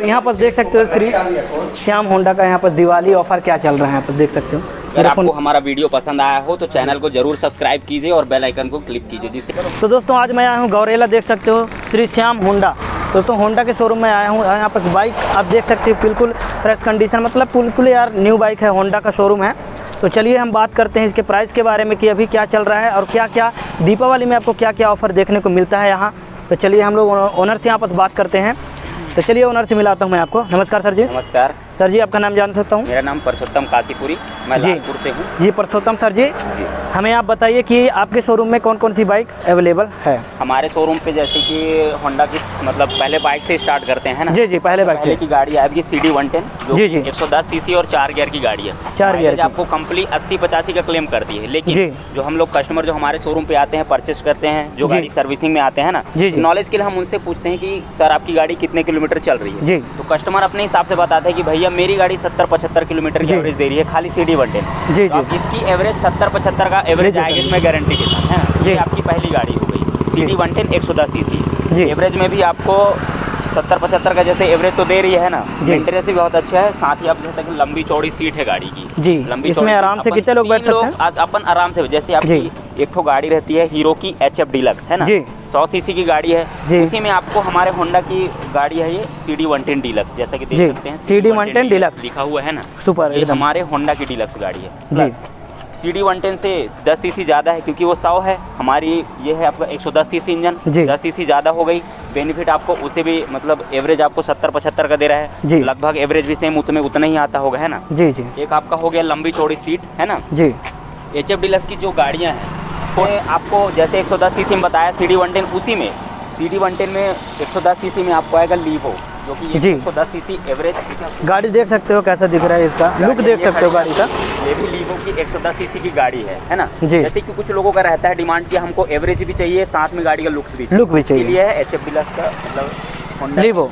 यहाँ पर देख सकते हो श्री श्याम होंडा का यहाँ पर दिवाली ऑफर क्या चल रहा है, यहाँ पर देख सकते हो। अगर आपको हमारा वीडियो पसंद आया हो तो चैनल को जरूर सब्सक्राइब कीजिए और बेल आइकन को क्लिक कीजिए जिससे। तो दोस्तों आज मैं आया हूँ गौरेला, देख सकते हो श्री श्याम होंडा। दोस्तों होंडा के शोरूम में आया हूँ। यहाँ पर बाइक आप देख सकते हो बिल्कुल फ्रेश कंडीशन, मतलब बिल्कुल यार न्यू बाइक है, होंडा का शोरूम है। तो चलिए हम बात करते हैं इसके प्राइस के बारे में कि अभी क्या चल रहा है और क्या क्या दीपावली में आपको क्या क्या ऑफ़र देखने को मिलता है यहाँ। तो चलिए हम लोग ओनर से यहाँ पर बात करते हैं। तो चलिए ओनर से मिलाता हूँ मैं आपको। नमस्कार सर जी। नमस्कार सर जी, आपका नाम जान सकता हूँ? मेरा नाम परसोत्तम काशीपुरी, मैं लालपुर से हूँ। जी परसोत्तम सर जी, हमें आप बताइए कि आपके शोरूम में कौन कौन सी बाइक अवेलेबल है? हमारे शोरूम पे जैसे कि होंडा की, मतलब पहले बाइक से स्टार्ट करते हैं ना। जी जी, पहले बाइक से की गाड़ी है CD 110 जो 110 सीसी और 4 गियर की गाड़ी है। 4 गियर आपको कंपनी 80-85 का क्लेम करती है, लेकिन जो हम लोग कस्टमर जो हमारे शोरूम पे आते हैं, परचेस करते हैं, जो गाड़ी सर्विसिंग में आते हैं ना, नॉलेज के लिए हम उनसे पूछते हैं कि सर आपकी गाड़ी कितने किलोमीटर चल रही है। तो कस्टमर अपने हिसाब से बताते हैं कि भैया मेरी गाड़ी 70-75 किलोमीटर की एवरेज दे रही है खाली CD 110। जी जी, इसकी एवरेज 70-75 का एवरेज आएगी इसमें गारंटी के साथ, है ना। जी, आपकी पहली गाड़ी हो गई CD 110 110 सीसी। एवरेज में भी आपको 70-75 का जैसे एवरेज तो दे रही है ना। मेंटेनेंस भी बहुत अच्छा है, साथ ही आप जैसे कि लंबी चौड़ी सीट है गाड़ी की। जी, लंबी इसमें आराम से कितने लोग बैठ सकते हैं? अपन आराम से, जैसे आपकी एक ठो गाड़ी रहती है हीरो की HF डीलक्स, है ना, 100 सीसी की गाड़ी है। उसी में आपको हमारे होंडा की गाड़ी है ये CD 110 डीलक्स, जैसा कि देख सकते हैं CD 110 डीलक्स लिखा हुआ है ना, सुपर। ये हमारे होंडा की डीलक्स गाड़ी है जी। CD 110 से 10 सीसी ज़्यादा है क्योंकि वो 100 है, हमारी ये है आपका 110 सीसी इंजन, 10 सीसी ज़्यादा हो गई। बेनिफिट आपको उसे भी, मतलब एवरेज आपको 70-75 का दे रहा है, लगभग एवरेज भी सेम उतना ही आता होगा, है ना। जी जी। एक आपका हो गया लंबी चौड़ी सीट, है ना जी। HF डीलक्स की जो गाड़ियाँ हैं आपको जैसे 110 सीसी में बताया CD 110, उसी में CD 110 में 110 सीसी में आपको आएगा लीवो, जो कि 110 सीसी एवरेज गाड़ी देख सकते हो कैसा दिख रहा है, इसका लुक देख सकते हो गाड़ी का। ये भी लीवो की 110 सीसी की गाड़ी है ना। जैसे कि कुछ लोगों का रहता है डिमांड कि हमको एवरेज भी चाहिए, साथ में गाड़ी का लुक भी चाहिए। लिए है HF डीलक्स का, मतलब होंडा लीवो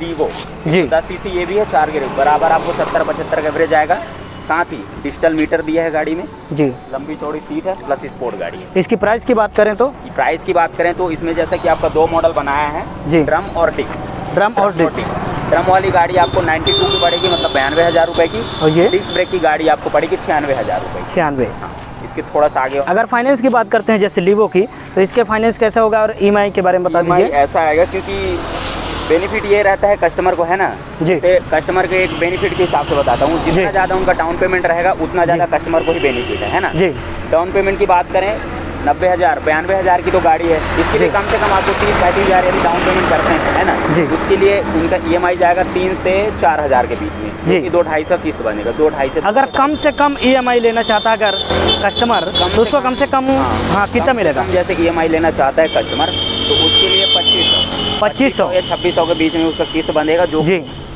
110 सीसी ये भी है, 4 गियर बराबर आपको 70-75 का एवरेज आएगा। साथ ही डिजिटल मीटर दिया है गाड़ी में जी, लंबी चौड़ी सीट है, प्लस स्पोर्ट गाड़ी है। इसकी प्राइस की बात करें तो? प्राइस की बात करें तो इसमें जैसा कि आपका 2 मॉडल बनाया है जी, ड्रम और डिस्क। ड्रम वाली गाड़ी आपको 92 की पड़ेगी, मतलब 92,000 रुपये की, और ये डिस्क ब्रेक की गाड़ी आपको पड़ेगी 96,000 रुपये। 96। हाँ, इसके थोड़ा सा आगे। अगर फाइनेंस की बात करते हैं जैसे लीवो की, तो इसके फाइनेंस कैसा होगा और EMI के बारे में बता दीजिए। ऐसा आएगा क्योंकि बेनिफिट ये रहता है कस्टमर को, है ना। जैसे कस्टमर के एक बेनिफिट के हिसाब से बताता हूँ, जितना ज़्यादा उनका डाउन पेमेंट रहेगा उतना ज़्यादा कस्टमर को ही बेनिफिट है ना जी। डाउन पेमेंट की बात करें 90,000 92,000 की तो गाड़ी है, इसके लिए कम से कम आपको 30-35,000 यदि डाउन पेमेंट करते हैं, है ना जी। उसके लिए उनका EMI जाएगा 3 से 4,000 के बीच में जी। 2-2.5 किस्त बनेगा, 2-2.5 से। अगर कम से कम EMI लेना चाहता है अगर कस्टमर, तो उसको कम से कम कितना मिलेगा? जैसे EMI लेना चाहता है कस्टमर तो उसके लिए 2500 या 2600 के बीच में उसका किस्त बनेगा, जो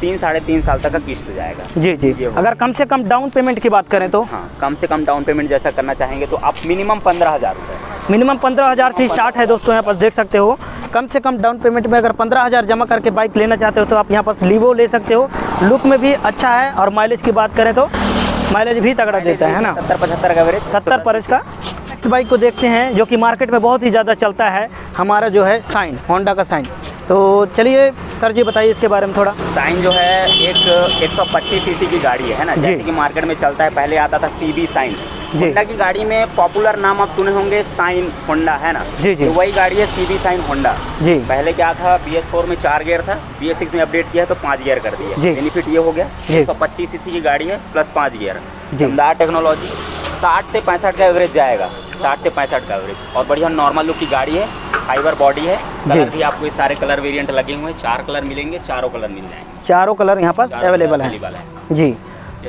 3-3.5 साल तक का किस्त जाएगा जी जी। अगर कम से कम डाउन पेमेंट की बात करें तो? हाँ, कम से कम डाउन पेमेंट जैसा करना चाहेंगे तो आप मिनिमम 15,000 रुपये, मिनिमम 15,000 से स्टार्ट है दोस्तों। यहाँ पर देख सकते हो कम से कम डाउन पेमेंट में अगर 15,000 जमा करके बाइक लेना चाहते हो तो आप यहाँ पर लीवो ले सकते हो। लुक में भी अच्छा है और माइलेज की बात करें तो माइलेज भी तगड़ा देता है ना, 70-75 का एवरेज, 70 का। नेक्स्ट बाइक को देखते हैं जो कि मार्केट में बहुत ही ज़्यादा चलता है, हमारा जो है साइन, होंडा का साइन। तो चलिए सर जी बताइए इसके बारे में थोड़ा। साइन जो है एक 125 सीसी की गाड़ी है ना, जैसे कि मार्केट में चलता है। पहले आता था CB साइन, होंडा की गाड़ी में पॉपुलर नाम आप सुने होंगे साइन होंडा, है ना जी जी। तो वही गाड़ी है CB साइन होंडा जी। पहले क्या था, BS4 में 4 गियर था, BS6 में अपडेट किया है तो 5 गियर कर दिया। बेनिफिट ये हो गया 125 सीसी की गाड़ी है प्लस 5 गियर, दमदार टेक्नोलॉजी। 60 से 65 का एवरेज जाएगा, 60 से 65 का एवरेज, और बढ़िया नॉर्मल लुक की गाड़ी है, फाइबर बॉडी है। कलर भी आपको सारे कलर वेरिएंट लगे हुए हैं, 4 कलर मिलेंगे, चारों कलर मिल जाएंगे, चारों कलर यहाँ पास अवेलेबल है जी।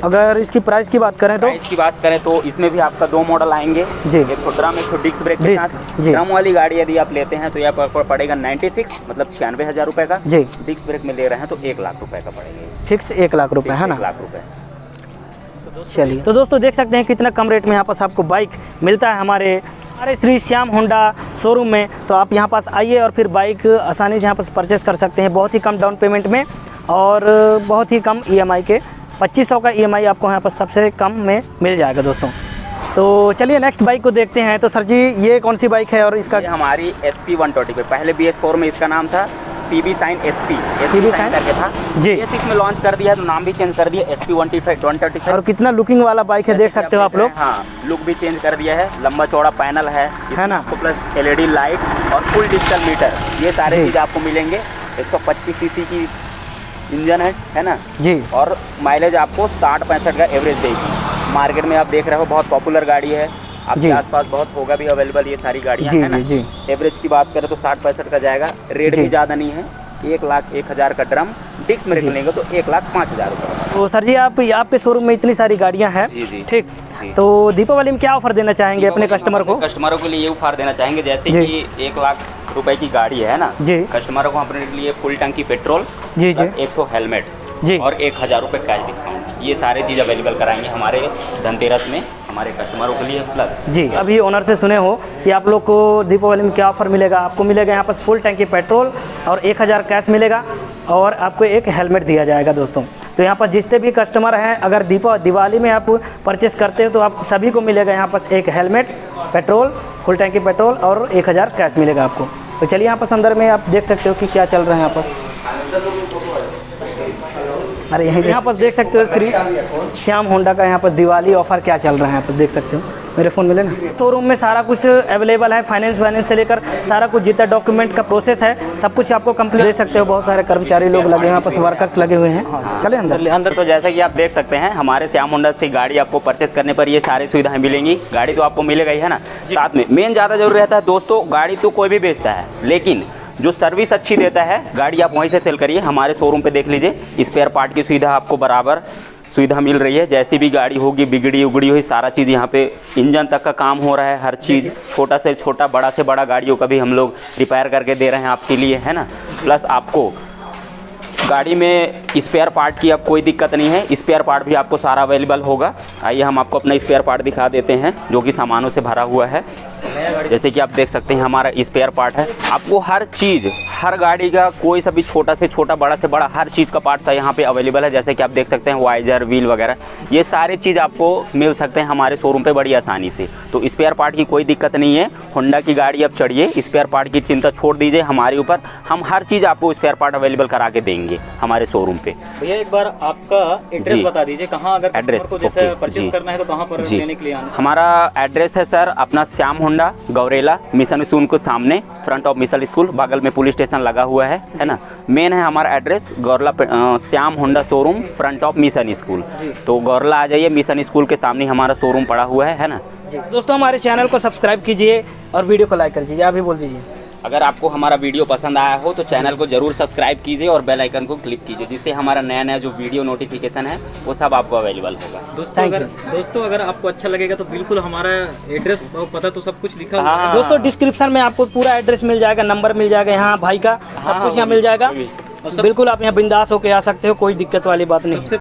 अगर इसकी प्राइस की बात करें तो? प्राइस की बात करें तो इसमें भी आपका 2 मॉडल आएंगे जी। एक तो ड्रम, एक तो डिस्क ब्रेक के साथ। ड्रम वाली गाड़ी यदि आप लेते हैं तो यह पड़ेगा 96, मतलब 96,000 रुपये का जी। डिस्क ब्रेक में ले रहे हैं तो 1 लाख रुपये का पड़ेगा, फिक्स 1 लाख रुपये, है ना, 1 लाख रुपये। चलिए तो दोस्तों देख सकते हैं कितना कम रेट में यहाँ पास आपको बाइक मिलता है हमारे श्री श्याम होंडा शोरूम में। तो आप यहाँ पास आइए और फिर बाइक आसानी से यहाँ पास परचेस कर सकते हैं, बहुत ही कम डाउन पेमेंट में और बहुत ही कम EMI के। 2500 का EMI आपको यहाँ पर सबसे कम में मिल जाएगा दोस्तों। तो चलिए नेक्स्ट बाइक को देखते हैं। तो सर जी ये कौन सी बाइक है और इसका? हमारी SP 120 पे, पहले BS4 में इसका नाम था CB Sign SP CB Sign करके था जी। ये 6 में लॉन्च कर दिया है, तो नाम भी चेंज कर दिया SP 135। और कितना लुकिंग वाला बाइक है, देख सकते हो आप लोग। हाँ, लुक भी चेंज कर दिया है, लंबा चौड़ा पैनल है ना, प्लस LED लाइट और फुल डिजिटल मीटर, ये सारे चीज़ आपको मिलेंगे। 125 सीसी की इंजन है ना जी। और माइलेज आपको 60-65 का एवरेज देगी। मार्केट में आप देख रहे हो बहुत पॉपुलर गाड़ी है, आपके आसपास बहुत होगा भी अवेलेबल ये सारी गाड़ियाँ है ना जी। एवरेज की बात करें तो 60-65 का जाएगा। रेट भी ज़्यादा नहीं है, 1,01,000 का ड्रम। डिस्क में रेट लेंगे तो 1,05,000 रुपये। तो सर जी आपके शोरूम में इतनी सारी गाड़ियाँ हैं जी ठीक, तो दीपावली में क्या ऑफर देना चाहेंगे अपने कस्टमर को? कस्टमरों के लिए ये ऑफर देना चाहेंगे जैसे कि 1 लाख रुपए की गाड़ी है ना जी, कस्टमरों को अपने लिए फुल टंकी पेट्रोल जी जी, एक तो हेलमेट जी और 1,000 रुपये कैश डिस्काउंट, ये सारे चीज़ अवेलेबल कराएंगे हमारे धनतेरस में हमारे कस्टमरों के लिए। प्लस जी, अभी ओनर से सुने हो कि आप लोग को दीपावली में क्या ऑफर मिलेगा। आपको मिलेगा यहाँ पर फुल टंकी पेट्रोल और 1,000 कैश मिलेगा और आपको एक हेलमेट दिया जाएगा दोस्तों। तो यहाँ पर जितने भी कस्टमर हैं, अगर दिवाली में आप परचेस करते हो तो आप सभी को मिलेगा यहाँ पर एक हेलमेट, पेट्रोल, फुल टंकी पेट्रोल और 1,000 कैश मिलेगा आपको। तो चलिए यहाँ पर अंदर में आप देख सकते हो कि क्या चल रहा है यहाँ पर। अरे यहाँ पर देख सकते हो श्री श्याम होंडा का यहाँ पर दिवाली ऑफर क्या चल रहा है, यहाँ पर देख सकते हो। मेरे फ़ोन में लेना, शोरूम में सारा कुछ अवेलेबल है, फाइनेंस से लेकर सारा कुछ जितना डॉक्यूमेंट का प्रोसेस है सब कुछ आपको कंप्लीट दे सकते हो। बहुत सारे कर्मचारी लोग लगे हैं यहाँ पर, वर्कर्स लगे हुए हैं। चले अंदर तो जैसा कि आप देख सकते हैं हमारे श्याम होंडा से गाड़ी आपको परचेस करने पर ये सारी सुविधाएं मिलेंगी। गाड़ी तो आपको मिलेगा ही है ना, साथ में मेन ज़्यादा जरूरी रहता है दोस्तों, गाड़ी तो कोई भी बेचता है लेकिन जो सर्विस अच्छी देता है गाड़ी आप वहीं से सेल करिए। हमारे शोरूम पे देख लीजिए, स्पेयर पार्ट की सुविधा आपको बराबर सुविधा मिल रही है। जैसी भी गाड़ी होगी बिगड़ी उगड़ी हुई सारा चीज़ यहाँ पे, इंजन तक का काम हो रहा है, हर चीज़ छोटा से छोटा बड़ा से बड़ा गाड़ियों का भी हम लोग रिपेयर करके दे रहे हैं आपके लिए है ना। प्लस आपको गाड़ी में स्पेयर पार्ट की अब कोई दिक्कत नहीं है, स्पेयर पार्ट भी आपको सारा अवेलेबल होगा। आइए हम आपको अपना स्पेयर पार्ट दिखा देते हैं जो कि सामानों से भरा हुआ है। जैसे कि आप देख सकते हैं हमारा स्पेयर पार्ट है, आपको हर चीज़, हर गाड़ी का कोई सा भी छोटा से छोटा बड़ा से बड़ा हर चीज़ का पार्ट्स यहाँ पे अवेलेबल है। जैसे कि आप देख सकते हैं वाइजर, व्हील वगैरह, ये सारे चीज़ आपको मिल सकते हैं हमारे शोरूम पे बड़ी आसानी से। तो स्पेयर पार्ट की कोई दिक्कत नहीं है। होंडा की गाड़ी अब चढ़िए, स्पेयर पार्ट की चिंता छोड़ दीजिए, हमारे ऊपर हम हर चीज़ आपको स्पेयर पार्ट अवेलेबल करा के देंगे हमारे शोरूम पे। भैया एक बार आपका एड्रेस बता दीजिए, कहाँ अगर एड्रेस को जैसे परचेज करना है तो कहाँ पर लेने के लिए आना? हमारा एड्रेस है सर अपना Shyam Honda Gaurela mission school के सामने, फ्रंट ऑफ मिशन स्कूल, बगल में पुलिस स्टेशन लगा हुआ है ना। मेन है हमारा address Gaurela Shyam Honda showroom, front of mission school. तो गौरला आ जाइए, मिशन स्कूल के सामने हमारा शोरूम पड़ा हुआ है ना। दोस्तों हमारे चैनल को सब्सक्राइब कीजिए और वीडियो को लाइक कर दीजिए। आप भी बोल दीजिए। अगर आपको हमारा वीडियो पसंद आया हो तो चैनल को जरूर सब्सक्राइब कीजिए और बेल आइकन को क्लिक कीजिए, जिससे हमारा नया नया जो वीडियो नोटिफिकेशन है वो सब आपको अवेलेबल होगा। दोस्तों अगर आपको अच्छा लगेगा तो बिल्कुल हमारा एड्रेस और पता तो सब कुछ लिखा हुआ है। दोस्तों डिस्क्रिप्शन में आपको पूरा एड्रेस मिल जाएगा, नंबर मिल जाएगा, यहाँ भाई का सब कुछ यहाँ मिल जाएगा। बिल्कुल आप यहाँ बिंदास होकर आ सकते हो, कोई दिक्कत वाली बात नहीं।